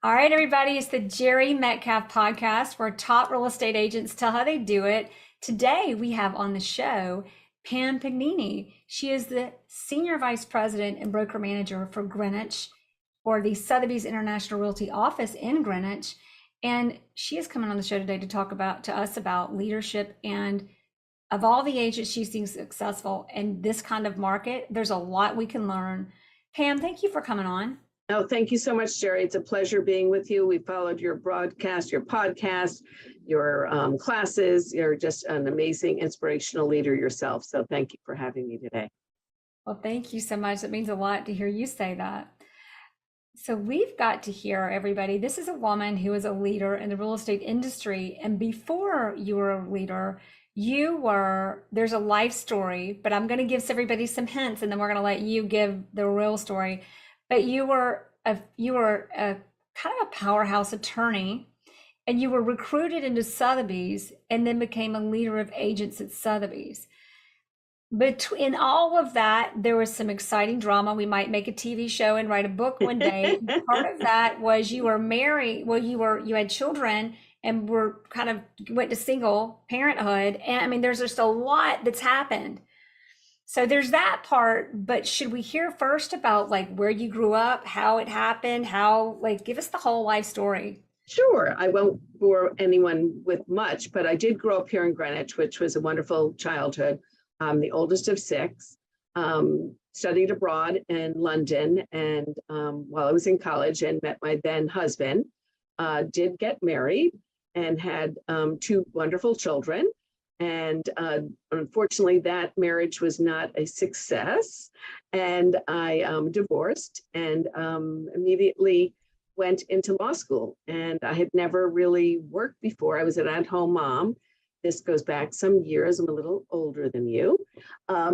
All right, everybody, it's the Jerry Metcalf podcast where top real estate agents tell how they do it. Today, we have on the show Pam Pagnani. She is the Senior Vice President and Broker Manager for Greenwich, or the Sotheby's International Realty office in Greenwich. And she is coming on the show today to talk to us about leadership, and of all the agents she's seen successful in this kind of market, there's a lot we can learn. Pam, thank you for coming on. Oh, thank you so much, Jerry. It's a pleasure being with you. We followed your broadcast, your podcast, your classes. You're just an amazing, inspirational leader yourself. So thank you for having me today. Well, thank you so much. It means a lot to hear you say that. So we've got to hear, everybody, this is a woman who is a leader in the real estate industry. And before you were a leader, there's a life story, but I'm going to give everybody some hints and then we're going to let you give the real story. But you were a kind of a powerhouse attorney, and you were recruited into Sotheby's and then became a leader of agents at Sotheby's. But in all of that, there was some exciting drama. We might make a TV show and write a book one day. Part of that was you were married. Well, you had children and were kind of went to single parenthood. And I mean, there's just a lot that's happened. So there's that part, but should we hear first about like where you grew up, how it happened, give us the whole life story. Sure. I won't bore anyone with much, but I did grow up here in Greenwich, which was a wonderful childhood. I'm the oldest of six, studied abroad in London, and while I was in college and met my then husband, did get married and had two wonderful children. And unfortunately, that marriage was not a success. And I divorced and immediately went into law school. And I had never really worked before. I was an at-home mom. This goes back some years. I'm a little older than you.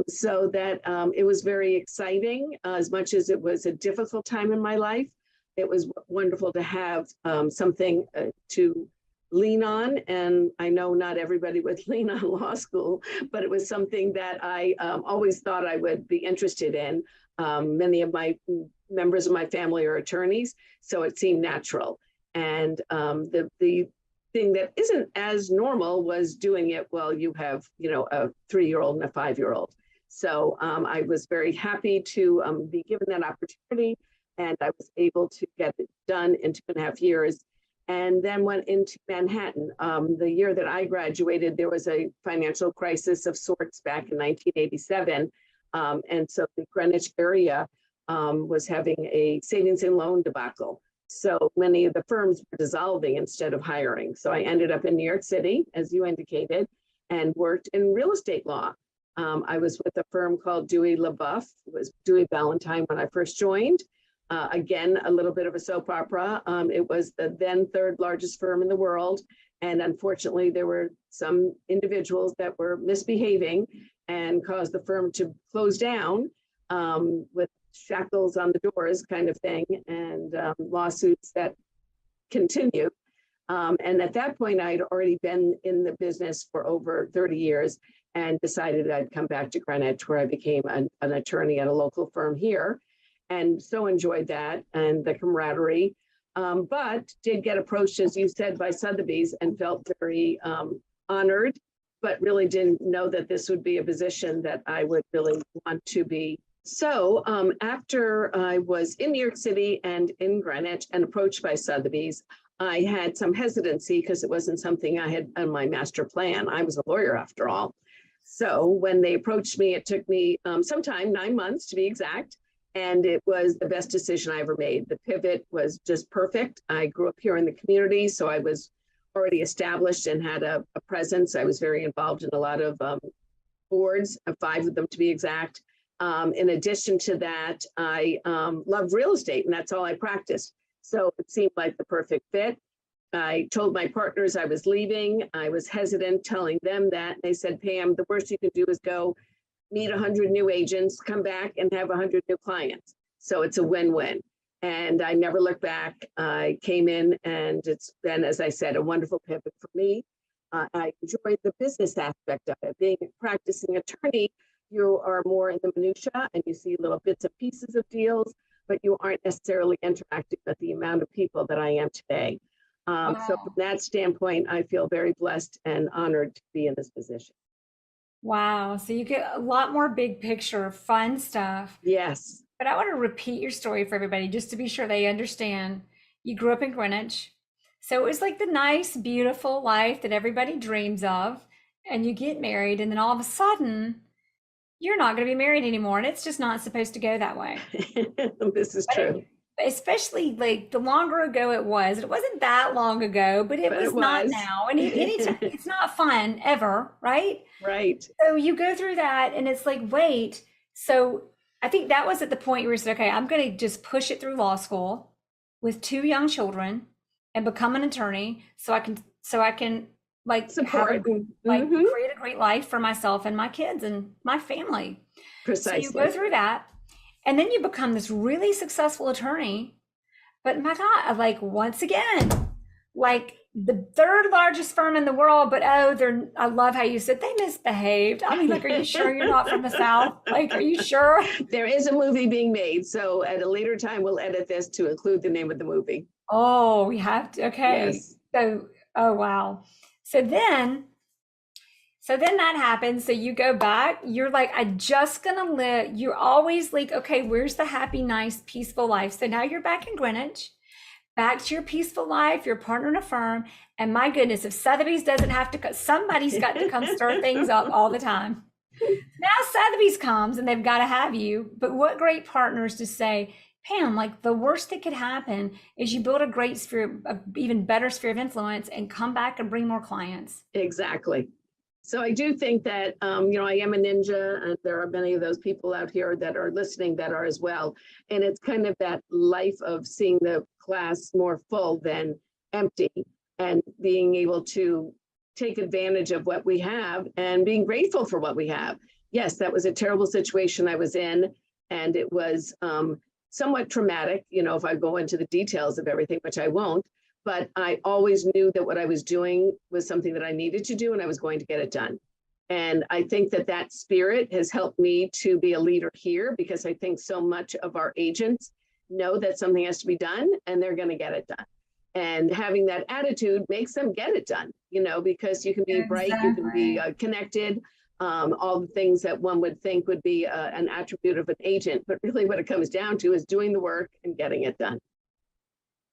So that it was very exciting. As much as it was a difficult time in my life, it was wonderful to have something to lean on. And I know not everybody would lean on law school, but it was something that I always thought I would be interested in. Many of my members of my family are attorneys, so it seemed natural. And the thing that isn't as normal was doing it while you have, a 3-year-old and a 5-year-old. So I was very happy to be given that opportunity, and I was able to get it done in 2.5 years. And then went into Manhattan. The year that I graduated, there was a financial crisis of sorts back in 1987. And so the Greenwich area was having a savings and loan debacle. So many of the firms were dissolving instead of hiring. So I ended up in New York City, as you indicated, and worked in real estate law. I was with a firm called Dewey LeBeouf. It was Dewey Valentine when I first joined. Again, a little bit of a soap opera. It was the then third largest firm in the world. And unfortunately, there were some individuals that were misbehaving and caused the firm to close down with shackles on the doors kind of thing, and lawsuits that continued. And at that point, I'd already been in the business for over 30 years and decided I'd come back to Greenwich, where I became an attorney at a local firm here. And so enjoyed that and the camaraderie, but did get approached, as you said, by Sotheby's and felt very honored, but really didn't know that this would be a position that I would really want to be. So after I was in New York City and in Greenwich and approached by Sotheby's, I had some hesitancy because it wasn't something I had on my master plan. I was a lawyer after all. So when they approached me, it took me some time, 9 months to be exact. And it was the best decision I ever made. The pivot was just perfect. I grew up here in the community, so I was already established and had a presence. I was very involved in a lot of boards, 5 of them to be exact. In addition to that, I love real estate, and that's all I practiced. So it seemed like the perfect fit. I told my partners I was leaving. I was hesitant telling them that. They said, Pam, the worst you can do is go meet 100 new agents, come back and have 100 new clients. So it's a win-win. And I never looked back. I came in and it's been, as I said, a wonderful pivot for me. I enjoyed the business aspect of it. Being a practicing attorney, you are more in the minutia and you see little bits and pieces of deals. but you aren't necessarily interacting with the amount of people that I am today. So Wow. from that standpoint, I feel very blessed and honored to be in this position. Wow. So you get a lot more big picture, fun stuff. Yes. But I want to repeat your story for everybody just to be sure they understand. You grew up in Greenwich. So it was like the nice, beautiful life that everybody dreams of. And you get married, and then all of a sudden, you're not going to be married anymore. And it's just not supposed to go that way. This is But true. especially like the longer ago it wasn't that long ago, but it But was it not was. now. And anytime, it's not fun ever, right? Right. So you go through that, and it's like, wait. So I think that was at the point where you said, okay, I'm going to just push it through law school with two young children and become an attorney so I can like Support. create a great life for myself and my kids and my family. So you Precisely. go through that, and then you become this really successful attorney. But my God, like once again, like the third largest firm in the world, but I love how you said they misbehaved. I mean, like, are you sure you're not from the South? Like, are you sure? There is a movie being made, so at a later time, we'll edit this to include the name of the movie. Oh, we have to. Okay. Yes. So, oh, wow. So then, so then that happens. So you go back, you're like, I just gonna live. You're always like, okay, where's the happy, nice, peaceful life? So now you're back in Greenwich, back to your peaceful life, your partner in a firm. And my goodness, if Sotheby's doesn't have to, somebody's got to come stir things up all the time. Now Sotheby's comes and they've got to have you. But what great partners to say, Pam, like the worst that could happen is you build a great sphere, an even better sphere of influence, and come back and bring more clients. Exactly. So I do think that, I am a ninja, and there are many of those people out here that are listening that are as well. And it's kind of that life of seeing the glass more full than empty, and being able to take advantage of what we have and being grateful for what we have. Yes, that was a terrible situation I was in, and it was somewhat traumatic, if I go into the details of everything, which I won't. But I always knew that what I was doing was something that I needed to do, and I was going to get it done. And I think that spirit has helped me to be a leader here, because I think so much of our agents know that something has to be done and they're going to get it done. And having that attitude makes them get it done, because you can be bright, you can be connected, all the things that one would think would be an attribute of an agent. But really what it comes down to is doing the work and getting it done.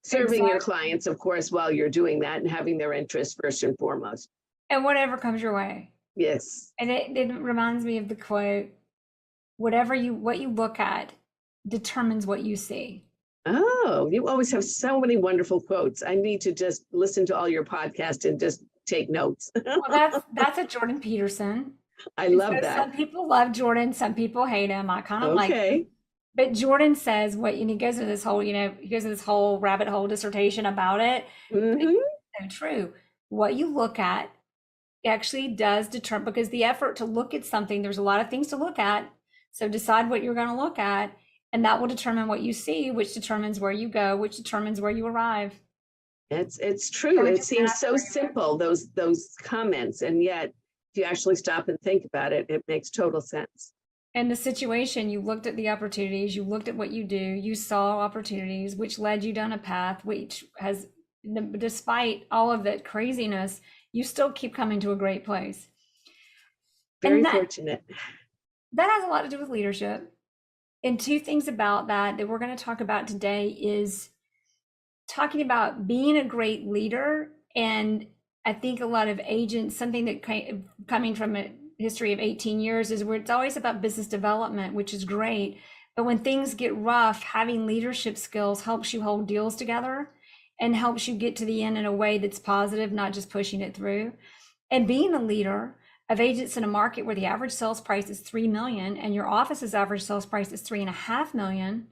Serving your clients, of course, while you're doing that, and having their interests first and foremost. And whatever comes your way. Yes. And it reminds me of the quote, what you look at determines what you see. Oh, you always have so many wonderful quotes. I need to just listen to all your podcasts and just take notes. Well, that's a Jordan Peterson. I love that. Some people love Jordan, some people hate him. I kind of like him. But Jordan says and he goes into this whole, rabbit hole dissertation about it. Mm-hmm. It's so true. What you look at actually does determine, because the effort to look at something, there's a lot of things to look at. So decide what you're going to look at, and that will determine what you see, which determines where you go, which determines where you arrive. It's true. It seems so simple, those comments, and yet if you actually stop and think about it, it makes total sense. And the situation, you looked at the opportunities, you looked at what you do, you saw opportunities, which led you down a path, which has, despite all of that craziness, you still keep coming to a great place. Very fortunate. That has a lot to do with leadership. And two things about that we're going to talk about today is talking about being a great leader. And I think a lot of agents, something that coming from a history of 18 years, is where it's always about business development, which is great. But when things get rough, having leadership skills helps you hold deals together and helps you get to the end in a way that's positive, not just pushing it through. And being a leader of agents in a market where the average sales price is 3 million and your office's average sales price is 3.5 million,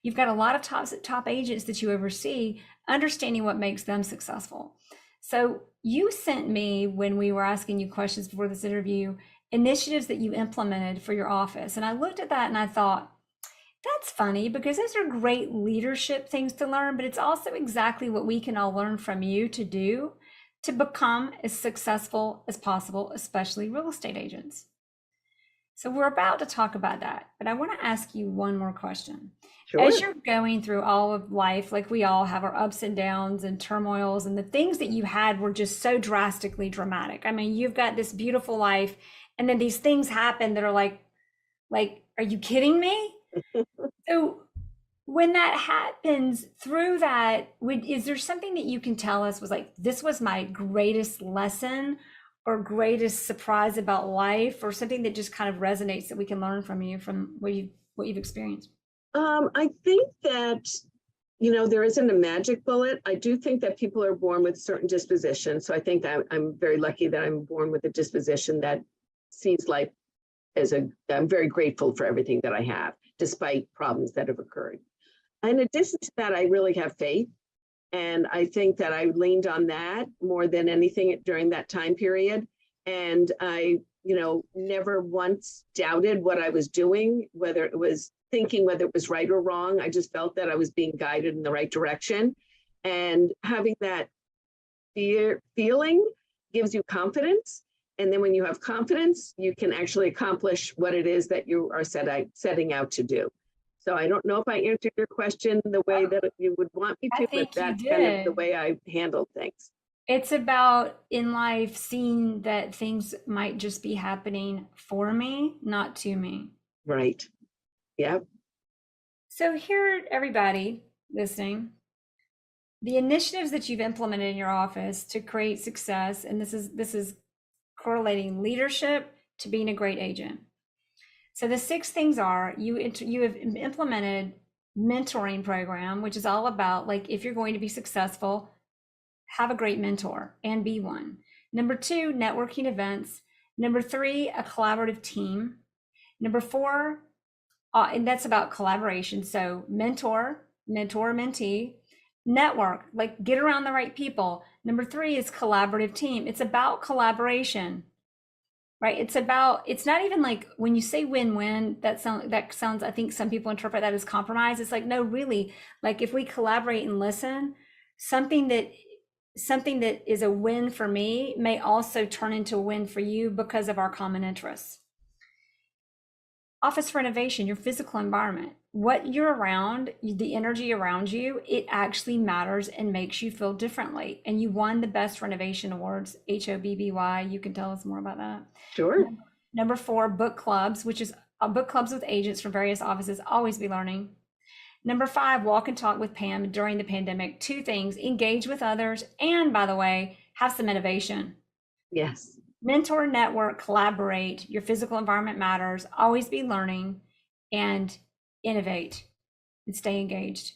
you've got a lot of top agents that you oversee, understanding what makes them successful. So you sent me, when we were asking you questions before this interview, initiatives that you implemented for your office. And I looked at that and I thought, that's funny, because those are great leadership things to learn, but it's also exactly what we can all learn from you to do to become as successful as possible, especially real estate agents. So we're about to talk about that, but I want to ask you one more question. Sure. As you're going through all of life, like we all have our ups and downs and turmoils, and the things that you had were just so drastically dramatic. I mean, you've got this beautiful life, and then these things happen that are like, are you kidding me? So when that happens through that, is there something that you can tell us was like, this was my greatest lesson or greatest surprise about life, or something that just kind of resonates that we can learn from you, from what you've experienced? I think that, there isn't a magic bullet. I do think that people are born with certain dispositions. So I think I'm very lucky that I'm born with a disposition that sees life I'm very grateful for everything that I have, despite problems that have occurred. In addition to that, I really have faith. And I think that I leaned on that more than anything during that time period. And I, never once doubted what I was doing, whether it was right or wrong. I just felt that I was being guided in the right direction. And having that feeling gives you confidence. And then when you have confidence, you can actually accomplish what it is that you are setting out to do. So I don't know if I answered your question the way that you would want me I to, but think you that's kind of the did. way I handled things. It's about in life seeing that things might just be happening for me, not to me. Right. Yeah. So here, everybody listening, the initiatives that you've implemented in your office to create success, and this is correlating leadership to being a great agent. So the 6 things are, you have implemented mentoring program, which is all about, like, if you're going to be successful, have a great mentor and be one. Number 2, networking events. Number 3, a collaborative team. Number 4, and that's about collaboration. So mentor, mentee, network, like get around the right people. Number 3 is collaborative team. It's about collaboration, right? It's not even like when you say win-win, that sounds, I think some people interpret that as compromise. It's like, no, really, like if we collaborate and listen, something that is a win for me may also turn into a win for you because of our common interests. Office renovation, your physical environment, what you're around, the energy around you, it actually matters and makes you feel differently. And you won the best renovation awards, HOBBY. You can tell us more about that. Sure. Number 4, book clubs, which is book clubs with agents from various offices. Always be learning. Number 5, walk and talk with Pam during the pandemic. 2 things: engage with others, and, by the way, have some innovation. Yes. Mentor, network, collaborate. Your physical environment matters. Always be learning and innovate and stay engaged.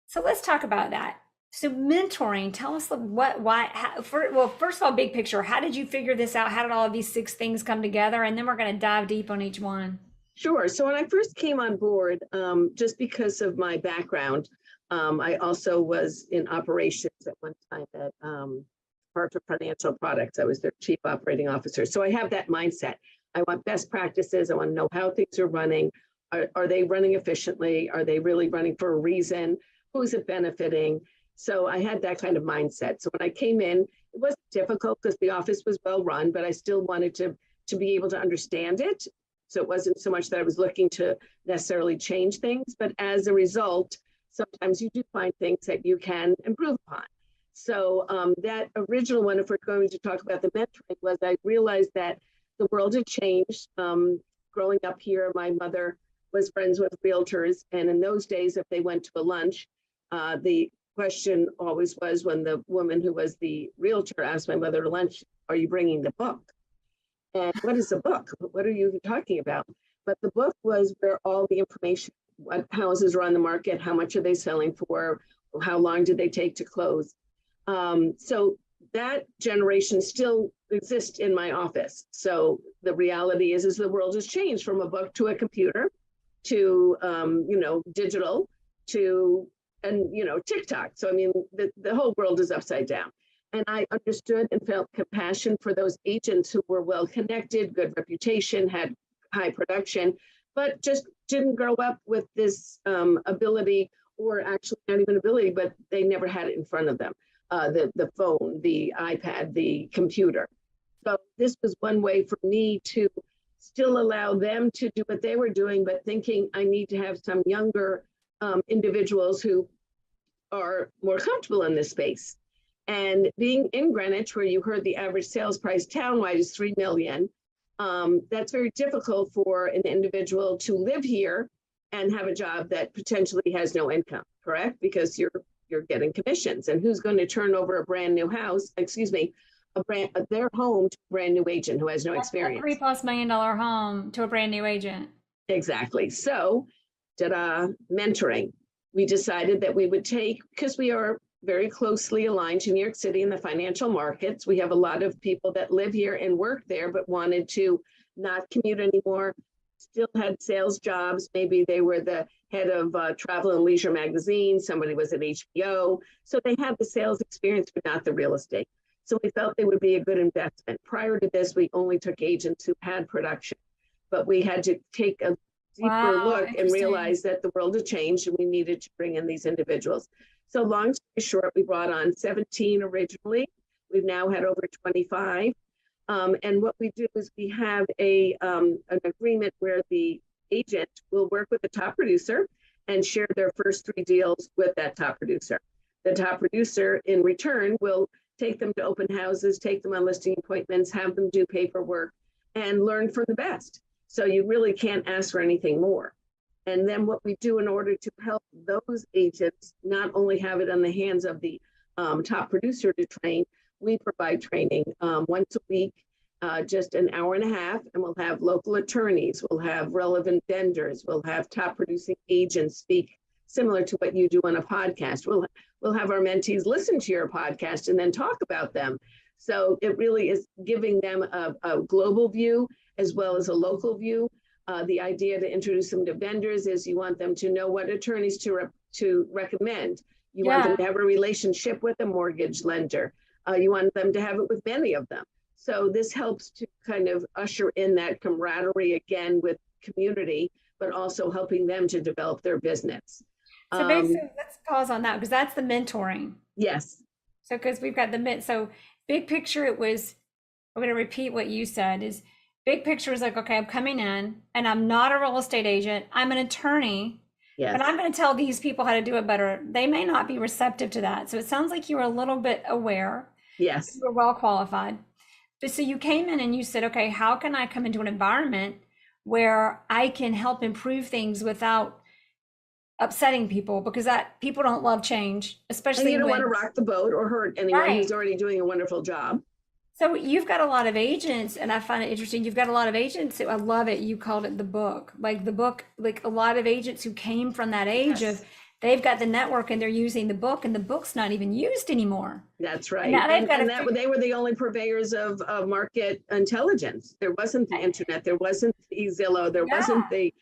So let's talk about that. So mentoring, tell us first of all, big picture, how did you figure this out? How did all of these 6 things come together? And then we're going to dive deep on each one. Sure. So when I first came on board, just because of my background, I also was in operations at one time at Hartford Financial Products. I was their chief operating officer. So I have that mindset. I want best practices. I want to know how things are running. Are they running efficiently? Are they really running for a reason? Who's it benefiting? So I had that kind of mindset. So when I came in, it wasn't difficult because the office was well run, but I still wanted to be able to understand it. So it wasn't so much that I was looking to necessarily change things, but as a result, sometimes you do find things that you can improve upon. So that original one, if we're going to talk about the mentoring, was I realized that the world had changed. Growing up here, my mother was friends with realtors. And in those days, if they went to a lunch, the question always was, when the woman who was the realtor asked my mother to lunch, "Are you bringing the book?" And what is a book? What are you talking about? But the book was where all the information, what houses are on the market, how much are they selling for, how long did they take to close. So that generation still exists in my office. So the reality is the world has changed from a book to a computer to, digital to, TikTok. So, I mean, the whole world is upside down. And I understood and felt compassion for those agents who were well connected, good reputation, had high production, but just didn't grow up with this ability, or actually not even ability, but they never had it in front of them. The phone, the iPad, the computer. So this was one way for me to still allow them to do what they were doing, but thinking I need to have some younger individuals who are more comfortable in this space. And being in Greenwich, where you heard the average sales price townwide is 3 million, that's very difficult for an individual to live here and have a job that potentially has no income, correct? Because you're getting commissions, and who's going to turn over a brand new house, their home to a brand new agent who has no experience? A $3+ million home to a brand new agent. Exactly. So, mentoring. We decided that we would take, because we are very closely aligned to New York City and the financial markets. We have a lot of people that live here and work there, but wanted to not commute anymore, still had sales jobs. Maybe they were the head of Travel and Leisure magazine. Somebody was at HBO. So they had the sales experience, but not the real estate. So we felt they would be a good investment. Prior to this, we only took agents who had production, but we had to take a deeper look and realize that the world had changed and we needed to bring in these individuals. So long story short, we brought on 17 originally. We've now had over 25. And what we do is we have an agreement where the agent will work with the top producer and share their first 3 deals with that top producer. The top producer in return will take them to open houses, take them on listing appointments, have them do paperwork, and learn from the best. So you really can't ask for anything more. And then what we do in order to help those agents not only have it on the hands of the top producer to train, we provide training once a week, just an hour and a half, and we'll have local attorneys, we'll have relevant vendors, we'll have top producing agents speak similar to what you do on a podcast. We'll have our mentees listen to your podcast and then talk about them. So it really is giving them a global view as well as a local view. The idea to introduce them to vendors is you want them to know what attorneys to recommend. You want them to have a relationship with a mortgage lender. You want them to have it with many of them. So this helps to kind of usher in that camaraderie again with community, but also helping them to develop their business. So basically, let's pause on that because that's the mentoring. Yes. So because we've got so big picture, I'm going to repeat what you said is big picture is like, okay, I'm coming in and I'm not a real estate agent. I'm an attorney, but I'm going to tell these people how to do it better. They may not be receptive to that. So it sounds like you were a little bit aware. Yes. You were well qualified. But so you came in and you said, okay, how can I come into an environment where I can help improve things without upsetting people, because that people don't love change, especially and you don't want to rock the boat or hurt anyone who's already doing a wonderful job. So you've got a lot of agents, and I find it interesting. You've got a lot of agents. I love it. You called it the book, like a lot of agents who came from that age of they've got the network and they're using the book, and the book's not even used anymore. That's right. And they were the only purveyors of market intelligence. There wasn't the internet. There wasn't Zillow. There wasn't the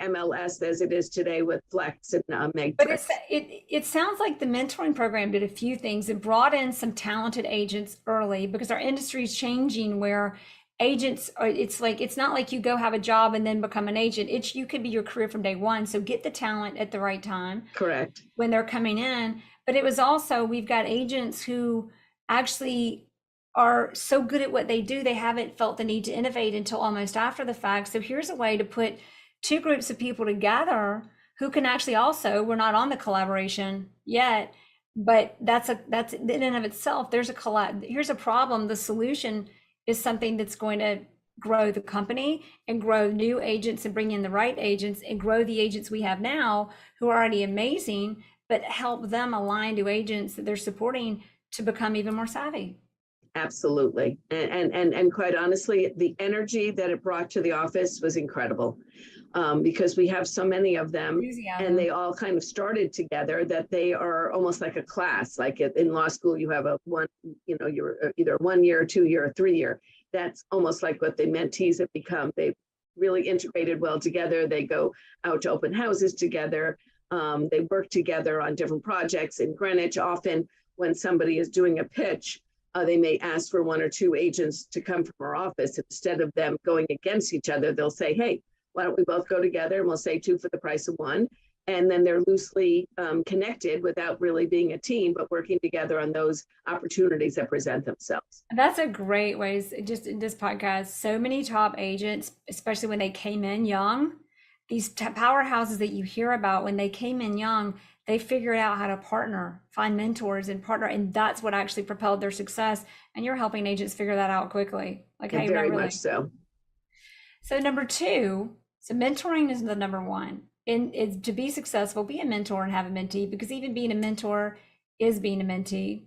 MLS as it is today with Flex and Manger. But it sounds like the mentoring program did a few things. It brought in some talented agents early because our industry is changing where agents are, it's not like you go have a job and then become an agent. You could be your career from day one. So get the talent at the right time. Correct. When they're coming in. But it was also, we've got agents who actually are so good at what they do, they haven't felt the need to innovate until almost after the fact. So here's a way to put 2 groups of people together who can actually also, we're not on the collaboration yet, but that's in and of itself, here's a problem. The solution is something that's going to grow the company and grow new agents and bring in the right agents and grow the agents we have now who are already amazing, but help them align to agents that they're supporting to become even more savvy. Absolutely. And quite honestly, the energy that it brought to the office was incredible because we have so many of them and they all kind of started together that they are almost like a class. Like in law school, you have you're either 1 year, 2 year, or 3 year. That's almost like what the mentees have become. They really integrated well together. They go out to open houses together. They work together on different projects in Greenwich. Often when somebody is doing a pitch, they may ask for 1 or 2 agents to come from our office. Instead of them going against each other, they'll say, hey, why don't we both go together and we'll say 2 for the price of 1. And then they're loosely connected without really being a team, but working together on those opportunities that present themselves. That's a great way. Just in this podcast, so many top agents, especially when they came in young, these powerhouses that you hear about, when they came in young, they figured out how to partner, find mentors and partner. And that's what actually propelled their success. And you're helping agents figure that out quickly. Like, hey, Very not really. much so. So number two, so mentoring is the number one. And it's to be successful, be a mentor and have a mentee, because even being a mentor is being a mentee.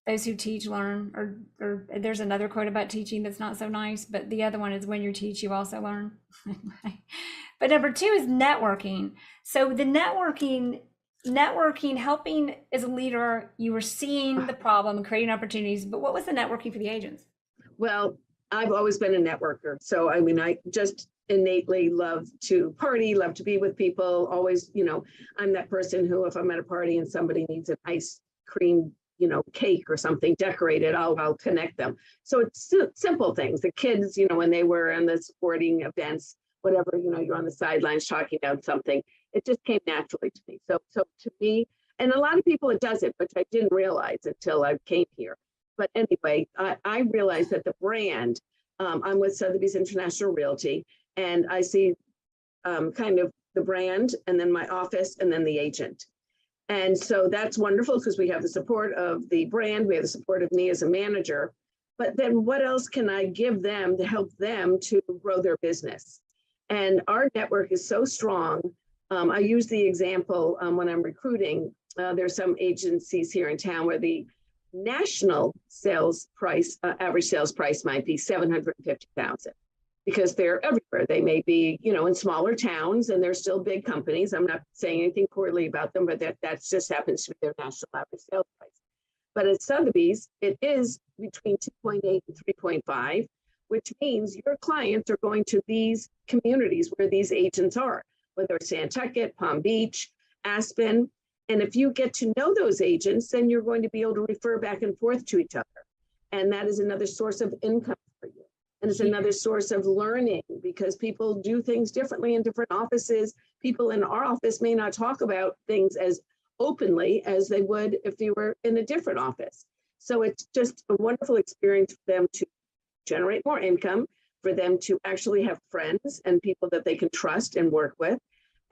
Those who teach learn, or there's another quote about teaching that's not so nice, but the other one is when you teach, you also learn. But number two is networking. So the networking, helping as a leader, you were seeing the problem and creating opportunities, but what was the networking for the agents? Well, I've always been a networker. So, I mean, I just innately love to party, love to be with people. Always, I'm that person who, if I'm at a party and somebody needs an ice cream, cake or something decorated, I'll connect them. So it's simple things. The kids, when they were in the sporting events, whatever, you're on the sidelines talking about something, it just came naturally to me. So to me, and a lot of people it doesn't, which I didn't realize until I came here. But anyway, I realized that the brand, I'm with Sotheby's International Realty, and I see kind of the brand and then my office and then the agent. And so that's wonderful because we have the support of the brand, we have the support of me as a manager, but then what else can I give them to help them to grow their business? And our network is so strong. I use the example when I'm recruiting, there's some agencies here in town where the national sales price, average sales price might be $750,000 because they're everywhere. They may be, in smaller towns and they're still big companies. I'm not saying anything poorly about them, but that just happens to be their national average sales price. But at Sotheby's, it is between 2.8 and 3.5, which means your clients are going to these communities where these agents are, whether it's Nantucket, Palm Beach, Aspen. And if you get to know those agents, then you're going to be able to refer back and forth to each other. And that is another source of income for you. And it's another source of learning because people do things differently in different offices. People in our office may not talk about things as openly as they would if you were in a different office. So it's just a wonderful experience for them to generate more income, for them to actually have friends and people that they can trust and work with.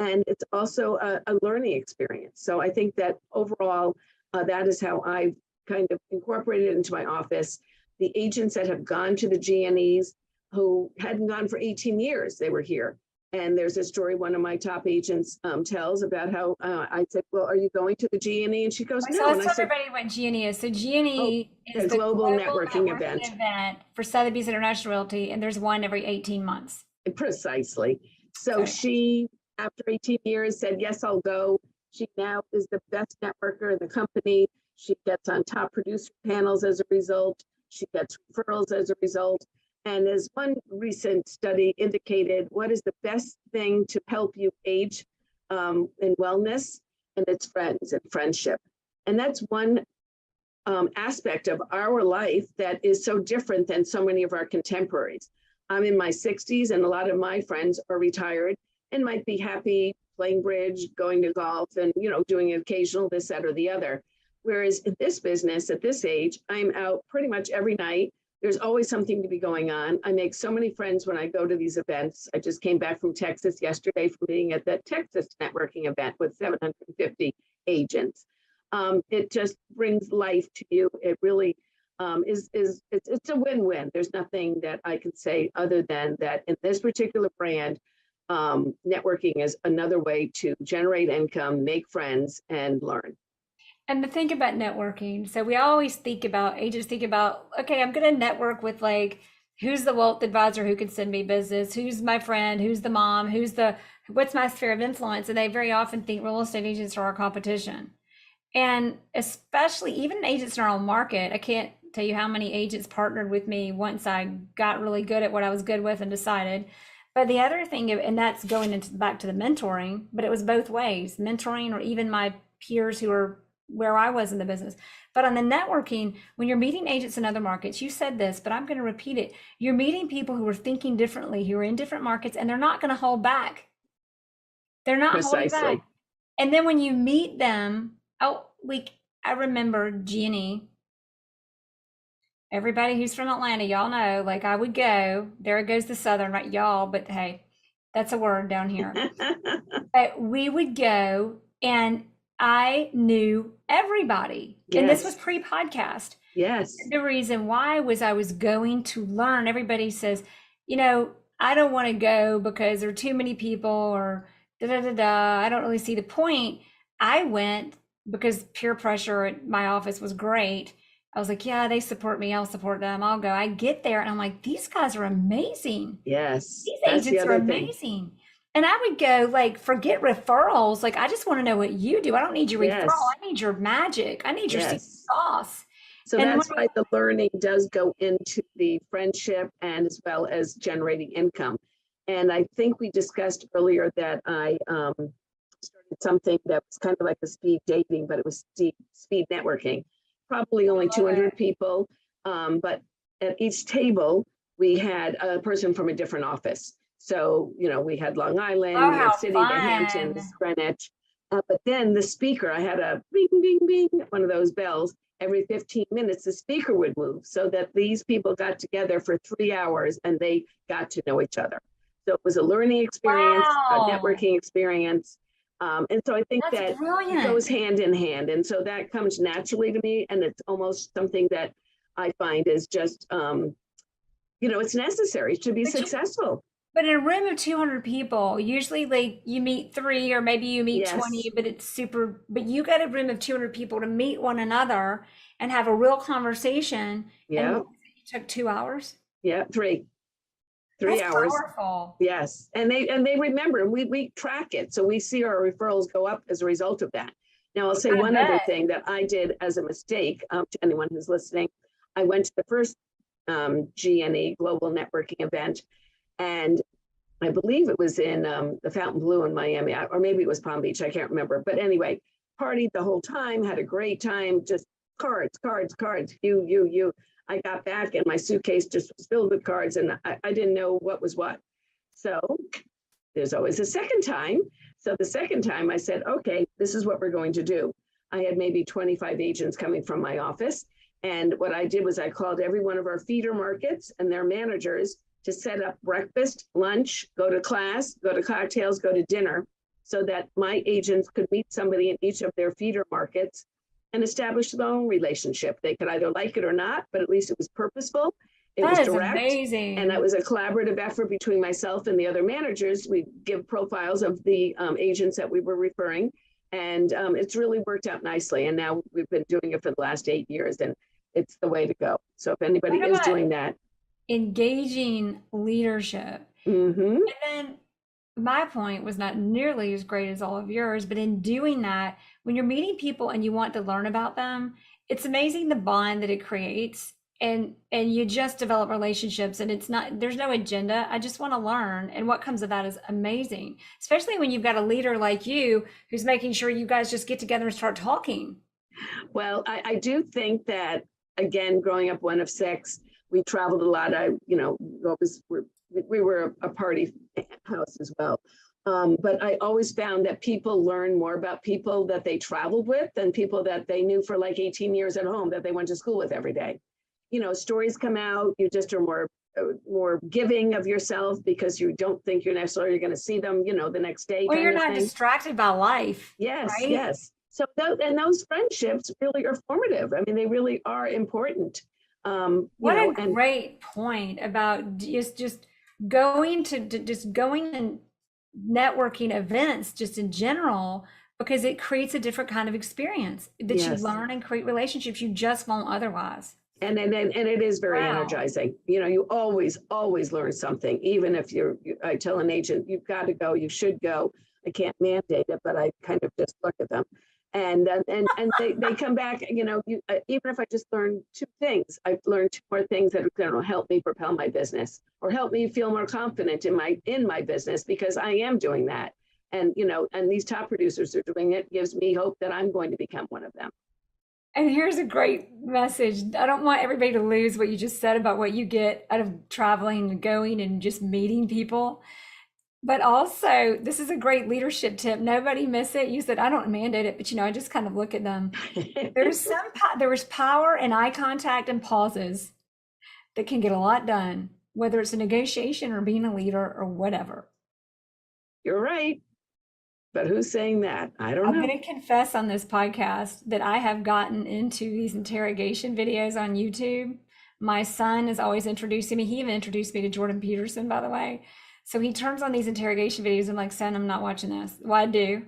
And it's also a learning experience. So I think that overall, that is how I've kind of incorporated it into my office. The agents that have gone to the GNEs who hadn't gone for 18 years, they were here. And there's a story one of my top agents tells about how I said, well, are you going to the GNE? And she goes, no. So let's and I tell said, everybody what GNE is. So GNE is the global networking event for Sotheby's International Realty, and there's one every 18 months. Precisely. So Okay. she, after 18 years, said, yes, I'll go. She now is the best networker in the company. She gets on top producer panels as a result. She gets referrals as a result. And as one recent study indicated, what is the best thing to help you age in wellness? And it's friends and friendship. And that's one aspect of our life that is so different than so many of our contemporaries. I'm in my 60s and a lot of my friends are retired and might be happy playing bridge, going to golf and, doing an occasional this, that, or the other. Whereas in this business at this age, I'm out pretty much every night. There's always something to be going on. I make so many friends when I go to these events. I just came back from Texas yesterday from being at the Texas networking event with 750 agents. It just brings life to you. It really it's a win-win. There's nothing that I can say other than that in this particular brand, networking is another way to generate income, make friends, and learn. And the thing about networking, so we always agents think about, okay, I'm going to network with who's the wealth advisor who can send me business? Who's my friend? Who's the mom? What's my sphere of influence? And they very often think real estate agents are our competition. And especially even agents in our own market, I can't tell you how many agents partnered with me once I got really good at what I was good with and decided. But the other thing, and that's going back to the mentoring, but it was both ways, mentoring or even my peers who are where I was in the business. But on the networking, when you're meeting agents in other markets, you said this, but I'm going to repeat it. You're meeting people who are thinking differently, who are in different markets, and they're not going to hold back. They're not holding back. Precisely. And then when you meet them, oh, I remember Jeannie. Everybody who's from Atlanta, y'all know, like I would go, there goes the Southern, right? Y'all, but hey, that's a word down here. But we would go and I knew everybody. And this was Yes, pre-podcast. yes, The reason why was I was going to learn. Everybody says, you know, I don't want to go because there are too many people or da da da da. I don't really see the point. I went because peer pressure at my office was great. I was like, yeah, they support me. I'll support them. I'll go. I get there and I'm like, these guys are amazing. yes. These That's the agents are other thing. amazing. And I would go, like, forget referrals. Like, I just want to know what you do. I don't need your referral. Yes, I need your magic. I need your secret yes. sauce. So And that's why the learning does go into the friendship and as well as generating income. And I think we discussed earlier that I started something that was kind of like a speed dating, but it was speed networking. Probably only I love 200 it. people, but at each table, we had a person from a different office. So, you know, we had Long Island, Oh, New York how City, the fun. Hamptons, Greenwich. But then the speaker, I had a bing, bing, bing, one of those bells. Every 15 minutes, the speaker would move so that these people got together for 3 hours and they got to know each other. So it was a learning experience, a Wow. networking experience. And so I think That's that it brilliant. goes hand in hand. And so that comes naturally to me. And it's almost something that I find is just, it's necessary to be But you, successful. but in a room of 200 people, usually like you meet three or maybe you meet 20, Yes. but it's super, but you got a room of 200 people to meet one another and have a real conversation. And Yeah. you took 2 hours. Yeah. Three That's hours. powerful. Yes. And they remember, and we track it. So we see our referrals go up as a result of that. Now, I'll say I one other bet. thing that I did as a mistake to anyone who's listening. I went to the first GNE Global Networking event, and I believe it was in the Fontainebleau in Miami, or maybe it was Palm Beach. I can't remember. But anyway, partied the whole time, had a great time, just cards, cards, cards, you. I got back and my suitcase just was filled with cards and I didn't know what was what. So there's always a second time. So the second time I said, okay, this is what we're going to do. I had maybe 25 agents coming from my office. And what I did was I called every one of our feeder markets and their managers to set up breakfast, lunch, go to class, go to cocktails, go to dinner, so that my agents could meet somebody in each of their feeder markets and establish their own relationship. They could either like it or not, but at least it was purposeful. It was That is direct. And that amazing. was a collaborative effort between myself and the other managers. We give profiles of the agents that we were referring. And it's really worked out nicely. And now we've been doing it for the last 8 years, and it's the way to go. So if anybody What is about doing that, engaging leadership? mm-hmm. And then my point was not nearly as great as all of yours, but in doing that, when you're meeting people and you want to learn about them, it's amazing the bond that it creates. And you just develop relationships and it's not there's no agenda. I just want to learn. And what comes of that is amazing, especially when you've got a leader like you who's making sure you guys just get together and start talking. Well, I do think that, again, growing up one of six, we traveled a lot. We were a party house as well. But I always found that people learn more about people that they traveled with than people that they knew for like 18 years at home that they went to school with every day. Stories come out, you just are more giving of yourself because you don't think you're necessarily going to see them, the next day Well, kind you're of not thing. distracted by life, Yes, right? yes. So those friendships really are formative. I mean, they really are important. What a And great point about just going to just going and networking events just in general, because it creates a different kind of experience that you yes, learn and create relationships you just won't otherwise. and it is very Wow. energizing. You always learn something, even if I tell an agent, you've got to go, you should go. I can't mandate it, but I kind of just look at them. And they come back, even if I just learn two things, I've learned two more things that are going to help me propel my business or help me feel more confident in my business, because I am doing that. And these top producers are doing it, gives me hope that I'm going to become one of them. And here's a great message. I don't want everybody to lose what you just said about what you get out of traveling and going and just meeting people. But also, this is a great leadership tip. Nobody miss it. You said, I don't mandate it, but I just kind of look at them. There is power in eye contact and pauses that can get a lot done, whether it's a negotiation or being a leader or whatever. You're right. But who's saying that? I don't I'm know. going to confess on this podcast that I have gotten into these interrogation videos on YouTube. My son is always introducing me. He even introduced me to Jordan Peterson, by the way. So he turns on these interrogation videos. I'm like, son, I'm not watching this. Well, I do.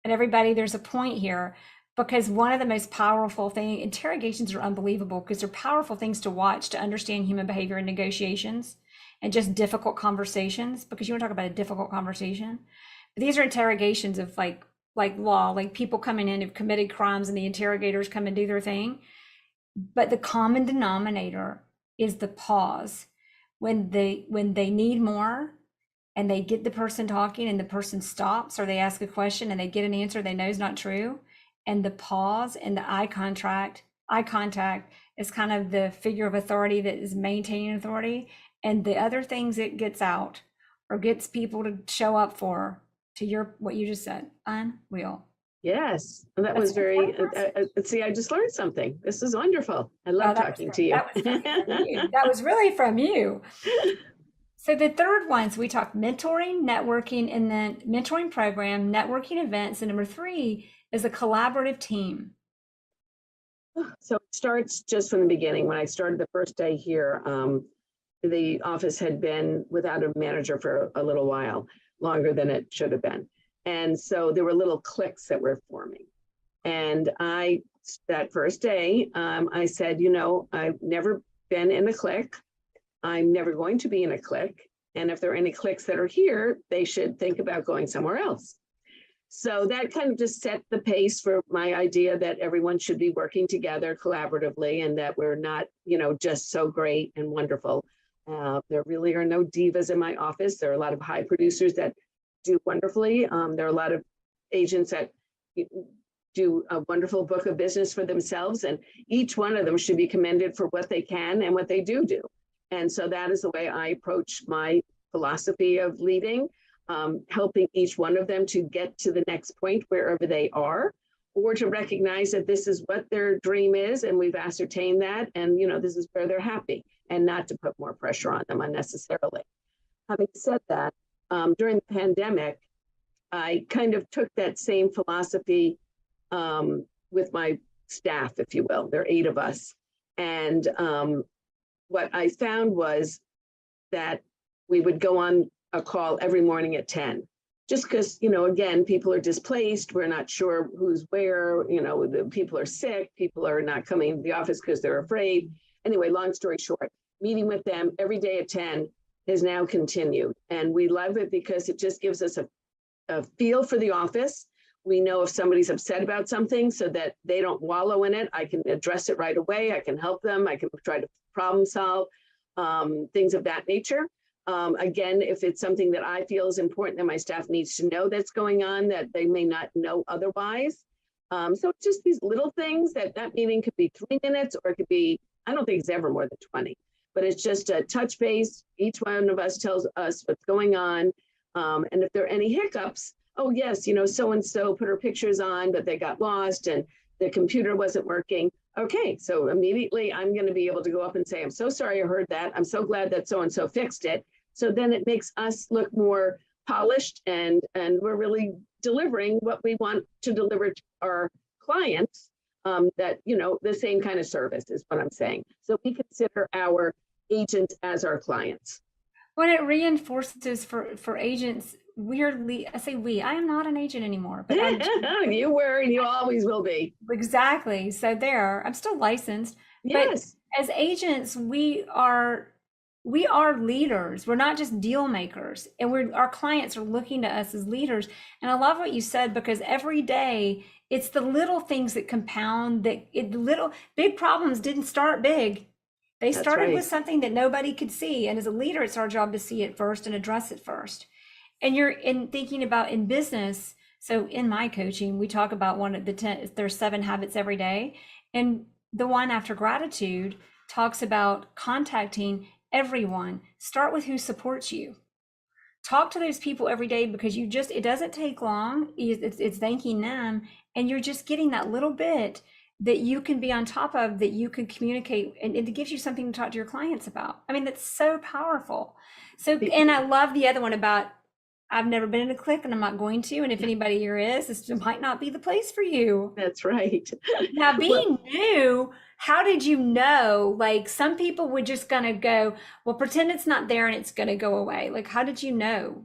And everybody, there's a point here because one of the most powerful things, interrogations are unbelievable because they're powerful things to watch to understand human behavior in negotiations and just difficult conversations, because you want to talk about a difficult conversation. These are interrogations of like law, like people coming in who've committed crimes and the interrogators come and do their thing. But the common denominator is the pause when they need more and they get the person talking and the person stops, or they ask a question and they get an answer they know is not true. And the pause and the eye contact is kind of the figure of authority that is maintaining authority. And the other things it gets out or gets people to show up for, to what you just said, unreal. Yes, and that was very, see, I just learned something. This is wonderful. I love talking to you. That was from you. That was really from you. So the third one, so we talked mentoring, networking, and then mentoring program, networking events, and number 3 is a collaborative team. So it starts just from the beginning. When I started the first day here, the office had been without a manager for a little while, longer than it should have been. And so there were little cliques that were forming. And that first day, I said, I've never been in a clique. I'm never going to be in a clique. And if there are any cliques that are here, they should think about going somewhere else. So that kind of just set the pace for my idea that everyone should be working together collaboratively and that we're not, just so great and wonderful. There really are no divas in my office. There are a lot of high producers that do wonderfully. There are a lot of agents that do a wonderful book of business for themselves, and each one of them should be commended for what they can and what they do. And so that is the way I approach my philosophy of leading, helping each one of them to get to the next point wherever they are, or to recognize that this is what their dream is, and we've ascertained that, and this is where they're happy, and not to put more pressure on them unnecessarily. Having said that, during the pandemic, I kind of took that same philosophy with my staff, if you will. There are 8 of us. And what I found was that we would go on a call every morning at 10, just because, again, people are displaced. We're not sure who's where, the people are sick. People are not coming to the office because they're afraid. Anyway, long story short, meeting with them every day at 10 has now continued. And we love it because it just gives us a feel for the office. We know if somebody's upset about something so that they don't wallow in it. I can address it right away. I can help them. I can try to problem solve, things of that nature. Again, if it's something that I feel is important that my staff needs to know that's going on that they may not know otherwise. So it's just these little things that meeting could be 3 minutes or it could be, I don't think it's ever more than 20. But it's just a touch base. Each one of us tells us what's going on. And if there are any hiccups, oh yes, so-and-so put her pictures on, but they got lost and the computer wasn't working. Okay, so immediately I'm going to be able to go up and say, I'm so sorry I heard that. I'm so glad that so-and-so fixed it. So then it makes us look more polished and we're really delivering what we want to deliver to our clients. That, the same kind of service is what I'm saying. So we consider our agents as our clients. When it reinforces for agents, weirdly, I say I am not an agent anymore, but you were and you always will be. Exactly. So I'm still licensed. Yes. But as agents, we are leaders. We're not just deal makers, and our clients are looking to us as leaders. And I love what you said, because every day it's the little things that compound. Big problems didn't start big. They started with something that nobody could see. And as a leader, it's our job to see it first and address it first. And you're thinking about in business. So in my coaching, we talk about one of the 10, there's 7 habits every day. And the one after gratitude talks about contacting everyone. Start with who supports you. talk to those people every day, because it doesn't take long. It's thanking them, and you're just getting that little bit that you can be on top of, that you can communicate, and it gives you something to talk to your clients about. I mean, that's so powerful. So, and I love the other one about, I've never been in a clique and I'm not going to. And if anybody here is, this might not be the place for you. That's right. Now, being new, how did you know? Like, some people were just gonna go, well, pretend it's not there and it's gonna go away. Like, how did you know?